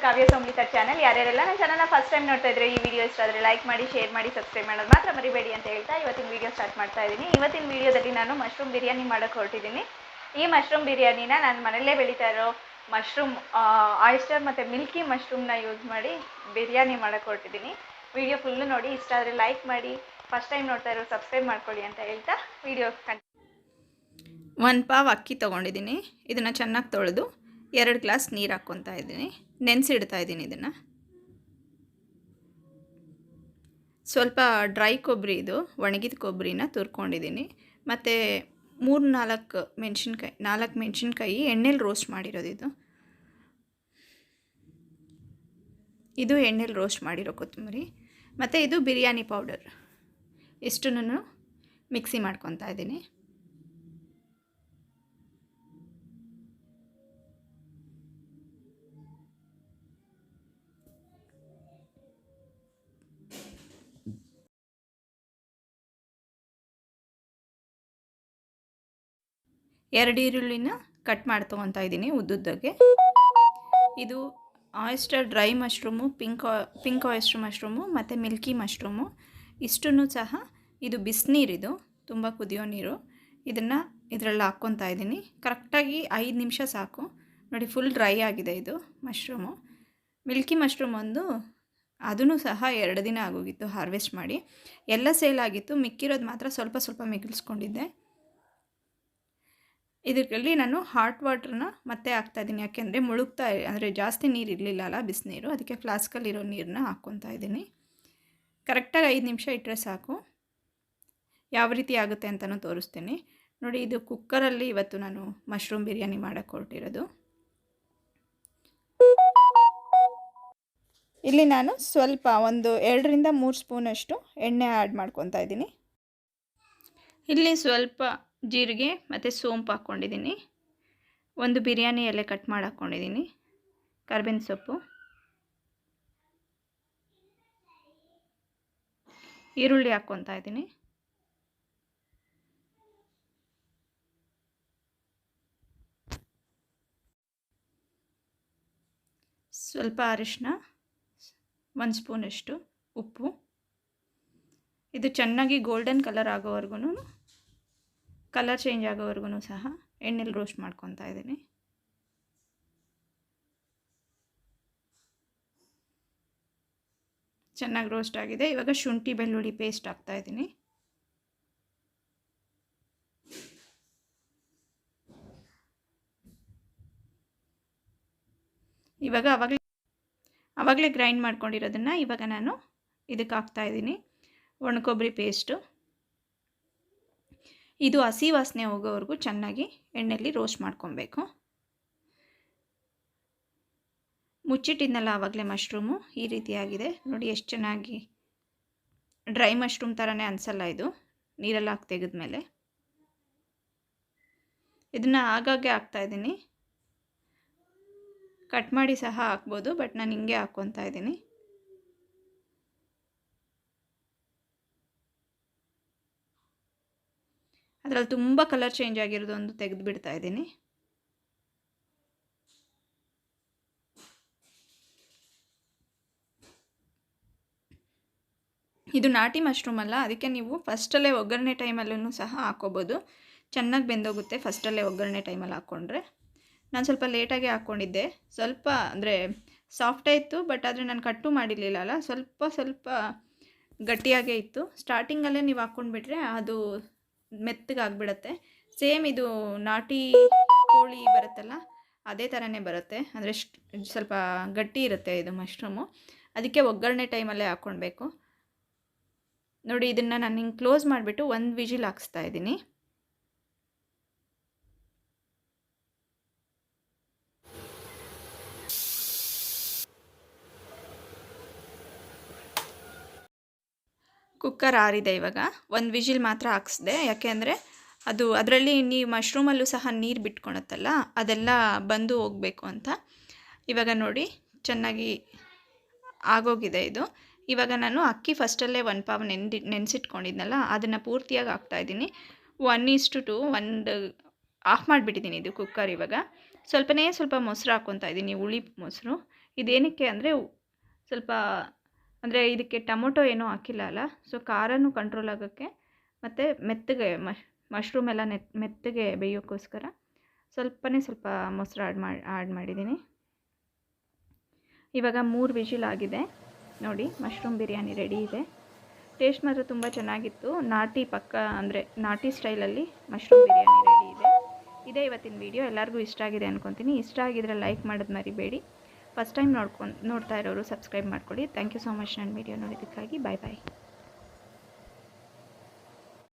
ಕಾವ್ಯ ಸಂಗೀತ channel. ಯಾರ್ಯಾರೆಲ್ಲ ನನ್ನ ಚಾನಲ್ನ first time ನೋಡ್ತಾ ಇದ್ರೆ ಈ ವಿಡಿಯೋ ಇಷ್ಟ ಆದರೆ ಲೈಕ್ ಮಾಡಿ, ಶೇರ್ ಮಾಡಿ, ಸಬ್ಸ್ಕ್ರೈಬ್ ಮಾಡೋದು ಮಾತ್ರ ಮರಿಬೇಡಿ ಅಂತ ಹೇಳ್ತಾ ಇವತ್ತಿನ ವಿಡಿಯೋ ಸ್ಟಾರ್ಟ್ ಮಾಡ್ತಾ ಇದ್ದೀನಿ. ಇವತ್ತಿನ ವಿಡಿಯೋದಲ್ಲಿ ನಾನು ಮಶ್ರೂಮ್ ಬಿರಿಯಾನಿ ಮಾಡೋಕ್ಕೆ ಹೊರಟಿದ್ದೀನಿ. ಈ ಮಶ್ರೂಮ್ ಬಿರಿಯಾನಿನ ನಾನು ಮನೆಯಲ್ಲೇ ಬೆಳೀತಾ ಇರೋ ಮಶ್ರೂಮ್ ಆಯಿಸ್ಟರ್ ಮತ್ತು ಮಿಲ್ಕಿ ಮಶ್ರೂಮ್ನ ಯೂಸ್ ಮಾಡಿ ಬಿರಿಯಾನಿ ಮಾಡೋಕ್ಕೆ ಹೊರಟಿದ್ದೀನಿ. ವಿಡಿಯೋ ಫುಲ್ಲು ನೋಡಿ, ಇಷ್ಟ ಆದರೆ ಲೈಕ್ ಮಾಡಿ, ಫಸ್ಟ್ ಟೈಮ್ ನೋಡ್ತಾ ಇರೋ ಸಬ್ಸ್ಕ್ರೈಬ್ ಮಾಡ್ಕೊಳ್ಳಿ ಅಂತ ಹೇಳ್ತಾ ವಿಡಿಯೋ ಒಂದು ಪಾವ್ ಅಕ್ಕಿ ತೊಗೊಂಡಿದ್ದೀನಿ. ಇದನ್ನು ಚೆನ್ನಾಗಿ ತೊಳೆದು 2 ಗ್ಲಾಸ್ ನೀರು ಹಾಕ್ಕೊತಾ ಇದ್ದೀನಿ. ನೆನೆಸಿಡ್ತಾ ಇದ್ದೀನಿ. ಇದನ್ನು ಸ್ವಲ್ಪ ಡ್ರೈ ಕೊಬ್ಬರಿ, ಇದು ಒಣಗಿದ ಕೊಬ್ಬರಿನ ತುರ್ಕೊಂಡಿದ್ದೀನಿ. ಮತ್ತು 3-4 ಮೆಣಸಿನ್ಕಾಯಿ, 4 ಮೆಣಸಿನ್ಕಾಯಿ ಎಣ್ಣೆಲಿ ರೋಸ್ಟ್ ಮಾಡಿರೋದು. ಇದು ಎಣ್ಣೆಲಿ ರೋಸ್ಟ್ ಮಾಡಿರೋ ಕೊತ್ತಂಬರಿ. ಮತ್ತು ಇದು ಬಿರಿಯಾನಿ ಪೌಡರ್. ಇಷ್ಟನ್ನು ಮಿಕ್ಸಿ ಮಾಡ್ಕೊತಾ ಇದ್ದೀನಿ. ಎರಡು ಈರುಳ್ಳಿನ ಕಟ್ ಮಾಡಿ ತೊಗೊತಾ ಇದ್ದೀನಿ ಉದ್ದುದ್ದಾಗೆ. ಇದು oyster dry mushroom, pink oyster mushroom ಮತ್ತು ಮಿಲ್ಕಿ ಮಶ್ರೂಮು. ಇಷ್ಟನ್ನು ಸಹ ಇದು ಬಿಸಿನೀರಿದು, ತುಂಬ ಕುದಿಯೋ ನೀರು. ಇದನ್ನು ಇದರಲ್ಲಿ ಹಾಕ್ಕೊತಾ ಇದ್ದೀನಿ. ಕರೆಕ್ಟಾಗಿ 5 ನಿಮಿಷ ಸಾಕು. ನೋಡಿ, ಫುಲ್ ಡ್ರೈ ಆಗಿದೆ ಇದು ಮಶ್ರೂಮು. ಮಿಲ್ಕಿ ಮಶ್ರೂಮ್ ಅದೂ ಸಹ 2 ದಿನ ಆಗೋಗಿತ್ತು ಹಾರ್ವೆಸ್ಟ್ ಮಾಡಿ. ಎಲ್ಲ ಸೇಲ್ ಆಗಿತ್ತು, ಮಿಕ್ಕಿರೋದು ಮಾತ್ರ ಸ್ವಲ್ಪ ಸ್ವಲ್ಪ ಮಿಗಿಲ್ಸ್ಕೊಂಡಿದ್ದೆ. ಇದರಲ್ಲಿ ನಾನು ಹಾಟ್ ವಾಟ್ರನ್ನ ಮತ್ತೆ ಹಾಕ್ತಾಯಿದ್ದೀನಿ. ಯಾಕೆಂದರೆ ಮುಳುಗ್ತಾ, ಅಂದರೆ ಜಾಸ್ತಿ ನೀರು ಇರಲಿಲ್ಲ ಅಲ್ಲ, ಬಿಸಿನೀರು. ಅದಕ್ಕೆ ಫ್ಲಾಸ್ಕಲ್ಲಿರೋ ನೀರನ್ನ ಹಾಕ್ಕೊತಾ ಇದ್ದೀನಿ. ಕರೆಕ್ಟಾಗಿ 5 ನಿಮಿಷ ಇಟ್ಟರೆ ಸಾಕು. ಯಾವ ರೀತಿ ಆಗುತ್ತೆ ಅಂತಲೂ ತೋರಿಸ್ತೀನಿ ನೋಡಿ. ಇದು ಕುಕ್ಕರಲ್ಲಿ ಇವತ್ತು ನಾನು ಮಶ್ರೂಮ್ ಬಿರಿಯಾನಿ ಮಾಡೋಕ್ಕೆ ಹೊರಟಿರೋದು. ಇಲ್ಲಿ ನಾನು ಸ್ವಲ್ಪ ಒಂದು 2-3 ಸ್ಪೂನಷ್ಟು ಎಣ್ಣೆ ಆ್ಯಡ್ ಮಾಡ್ಕೊತಾ ಇದ್ದೀನಿ. ಇಲ್ಲಿ ಸ್ವಲ್ಪ ಜೀರಿಗೆ ಮತ್ತು ಸೋಂಪು ಹಾಕ್ಕೊಂಡಿದ್ದೀನಿ. ಒಂದು ಬಿರಿಯಾನಿ ಎಲೆ ಕಟ್ ಮಾಡಿ ಹಾಕ್ಕೊಂಡಿದ್ದೀನಿ. ಕರ್ಬೇವಿನ ಸೊಪ್ಪು, ಈರುಳ್ಳಿ ಹಾಕ್ಕೊತಾ ಇದ್ದೀನಿ. ಸ್ವಲ್ಪ ಅರಿಶಿನ, 1 ಸ್ಪೂನಷ್ಟು ಉಪ್ಪು. ಇದು ಚೆನ್ನಾಗಿ ಗೋಲ್ಡನ್ ಕಲರ್ ಆಗೋವರೆಗೂ, ಕಲರ್ ಚೇಂಜ್ ಆಗೋವರೆಗೂ ಸಹ ಎಣ್ಣೆಲಿ ರೋಸ್ಟ್ ಮಾಡ್ಕೊತಾ ಇದ್ದೀನಿ. ಚೆನ್ನಾಗಿ ರೋಸ್ಟ್ ಆಗಿದೆ. ಇವಾಗ ಶುಂಠಿ ಬೆಳ್ಳುಳ್ಳಿ ಪೇಸ್ಟ್ ಹಾಕ್ತಾ ಇದ್ದೀನಿ. ಇವಾಗ ಆವಾಗಲೇ ಗ್ರೈಂಡ್ ಮಾಡ್ಕೊಂಡಿರೋದನ್ನು ಇವಾಗ ನಾನು ಇದಕ್ಕೆ ಹಾಕ್ತಾ ಇದ್ದೀನಿ. ಒಣಕೊಬ್ಬರಿ ಪೇಸ್ಟು. ಇದು ಹಸಿ ವಾಸನೆ ಹೋಗೋವರೆಗೂ ಚೆನ್ನಾಗಿ ಎಣ್ಣೆಯಲ್ಲಿ ರೋಸ್ಟ್ ಮಾಡ್ಕೊಬೇಕು. ಮುಚ್ಚಿಟ್ಟಿದ್ನಲ್ಲ ಆವಾಗಲೇ ಮಶ್ರೂಮು, ಈ ರೀತಿಯಾಗಿದೆ ನೋಡಿ. ಎಷ್ಟು ಚೆನ್ನಾಗಿ ಡ್ರೈ ಮಶ್ರೂಮ್ ಥರನೇ ಅನಿಸಲ್ಲ ಇದು, ನೀರೆಲ್ಲ ಹಾಕಿ ತೆಗೆದ್ಮೇಲೆ. ಇದನ್ನು ಆಗಾಗ್ಗೆ ಹಾಕ್ತಾಯಿದ್ದೀನಿ. ಕಟ್ ಮಾಡಿ ಸಹ ಹಾಕ್ಬೋದು, ಬಟ್ ನಾನು ಹಿಂಗೆ ಹಾಕ್ಕೊತಾ ಇದ್ದೀನಿ. ಅದರಲ್ಲಿ ತುಂಬ ಕಲರ್ ಚೇಂಜ್ ಆಗಿರೋದೊಂದು ತೆಗೆದು ಬಿಡ್ತಾ ಇದ್ದೀನಿ. ಇದು ನಾಟಿ ಮಶ್ರೂಮ್ ಅಲ್ಲ, ಅದಕ್ಕೆ ನೀವು ಫಸ್ಟಲ್ಲೇ ಒಗ್ಗರಣೆ ಟೈಮಲ್ಲೂ ಸಹ ಹಾಕ್ಕೋಬೋದು. ಚೆನ್ನಾಗಿ ಬೆಂದೋಗುತ್ತೆ ಫಸ್ಟಲ್ಲೇ ಒಗ್ಗರಣೆ ಟೈಮಲ್ಲಿ ಹಾಕ್ಕೊಂಡ್ರೆ. ನಾನು ಸ್ವಲ್ಪ ಲೇಟಾಗಿ ಹಾಕ್ಕೊಂಡಿದ್ದೆ. ಸ್ವಲ್ಪ ಅಂದರೆ ಸಾಫ್ಟೇ ಇತ್ತು, ಬಟ್ ಆದರೆ ನಾನು ಕಟ್ಟು ಮಾಡಿರಲಿಲ್ಲ ಅಲ್ಲ, ಸ್ವಲ್ಪ ಗಟ್ಟಿಯಾಗೇ ಇತ್ತು. ಸ್ಟಾರ್ಟಿಂಗಲ್ಲೇ ನೀವು ಹಾಕ್ಕೊಂಡ್ಬಿಟ್ರೆ ಅದು ಮೆತ್ತಗಾಗ್ಬಿಡುತ್ತೆ. ಸೇಮ್ ಇದು ನಾಟಿ ಕೋಳಿ ಬರುತ್ತಲ್ಲ, ಅದೇ ಥರನೇ ಬರುತ್ತೆ. ಅಂದರೆ ಸ್ವಲ್ಪ ಗಟ್ಟಿ ಇರುತ್ತೆ ಇದು ಮಶ್ರೂಮು. ಅದಕ್ಕೆ ಒಗ್ಗರಣೆ ಟೈಮಲ್ಲೇ ಹಾಕ್ಕೊಳ್ಬೇಕು ನೋಡಿ. ಇದನ್ನು ನಾನು ಹಿಂಗೆ ಕ್ಲೋಸ್ ಮಾಡಿಬಿಟ್ಟು 1 ವಿಜಿಲ್ ಹಾಕ್ಸ್ತಾ ಇದ್ದೀನಿ. ಕುಕ್ಕರ್ ಆರಿದೆ. ಇವಾಗ 1 ವಿಜಿಲ್ ಮಾತ್ರ ಹಾಕ್ಸಿದೆ. ಯಾಕೆಂದರೆ ಅದರಲ್ಲಿ ನೀವು ಮಶ್ರೂಮಲ್ಲೂ ಸಹ ನೀರು ಬಿಟ್ಕೊಳತ್ತಲ್ಲ, ಅದೆಲ್ಲ ಬಂದು ಹೋಗಬೇಕು ಅಂತ. ಇವಾಗ ನೋಡಿ ಚೆನ್ನಾಗಿ ಆಗೋಗಿದೆ ಇದು. ಇವಾಗ ನಾನು ಅಕ್ಕಿ ಫಸ್ಟಲ್ಲೇ 1 ಪಾವ್ ನೆನೆಸಿಟ್ಕೊಂಡಿದ್ನಲ್ಲ, ಅದನ್ನು ಪೂರ್ತಿಯಾಗಿ ಹಾಕ್ತಾಯಿದ್ದೀನಿ. 1:2 ಒಂದು ಆಫ್ ಮಾಡಿಬಿಟ್ಟಿದ್ದೀನಿ ಇದು ಕುಕ್ಕರ್. ಇವಾಗ ಸ್ವಲ್ಪ ಮೊಸರು ಹಾಕ್ಕೊತಾ ಇದ್ದೀನಿ, ಹುಳಿ ಮೊಸರು. ಇದೇನಕ್ಕೆ ಅಂದರೆ ಸ್ವಲ್ಪ ಅಂದರೆ ಇದಕ್ಕೆ ಟೊಮೊಟೊ ಏನೂ ಹಾಕಿಲ್ಲ ಅಲ್ಲ, ಸೊ ಖಾರನೂ ಕಂಟ್ರೋಲ್ ಆಗೋಕ್ಕೆ ಮತ್ತು ಮೆತ್ತಗೆ ಮಶ್ರೂಮ್ ಎಲ್ಲ ಮೆತ್ತಗೆ ಬೇಯೋಕ್ಕೋಸ್ಕರ ಸ್ವಲ್ಪ ಮೊಸರು ಆ್ಯಡ್ ಮಾಡಿದ್ದೀನಿ. ಇವಾಗ 3 ವಿಜಿಲ್ ಆಗಿದೆ ನೋಡಿ, ಮಶ್ರೂಮ್ ಬಿರಿಯಾನಿ ರೆಡಿ ಇದೆ. ಟೇಸ್ಟ್ ಮಾತ್ರ ತುಂಬ ಚೆನ್ನಾಗಿತ್ತು. ನಾಟಿ ಸ್ಟೈಲಲ್ಲಿ ಮಶ್ರೂಮ್ ಬಿರಿಯಾನಿ ರೆಡಿ ಇದೆ. ಇದೇ ಇವತ್ತಿನ ವಿಡಿಯೋ. ಎಲ್ಲರಿಗೂ ಇಷ್ಟ ಆಗಿದೆ ಅಂದ್ಕೊತೀನಿ. ಇಷ್ಟ ಆಗಿದ್ರೆ ಲೈಕ್ ಮಾಡೋದು ಮರಿಬೇಡಿ. ಫಸ್ಟ್ ಟೈಮ್ ನೋಡ್ತಾ ಇರೋರು ಸಬ್ಸ್ಕ್ರೈಬ್ ಮಾಡ್ಕೊಳ್ಳಿ. ಥ್ಯಾಂಕ್ ಯು ಸೊ ಮಚ್ ನನ್ನ ವಿಡಿಯೋ ನೋಡಿದ್ದಕ್ಕಾಗಿ. ಬಾಯ್ ಬಾಯ್.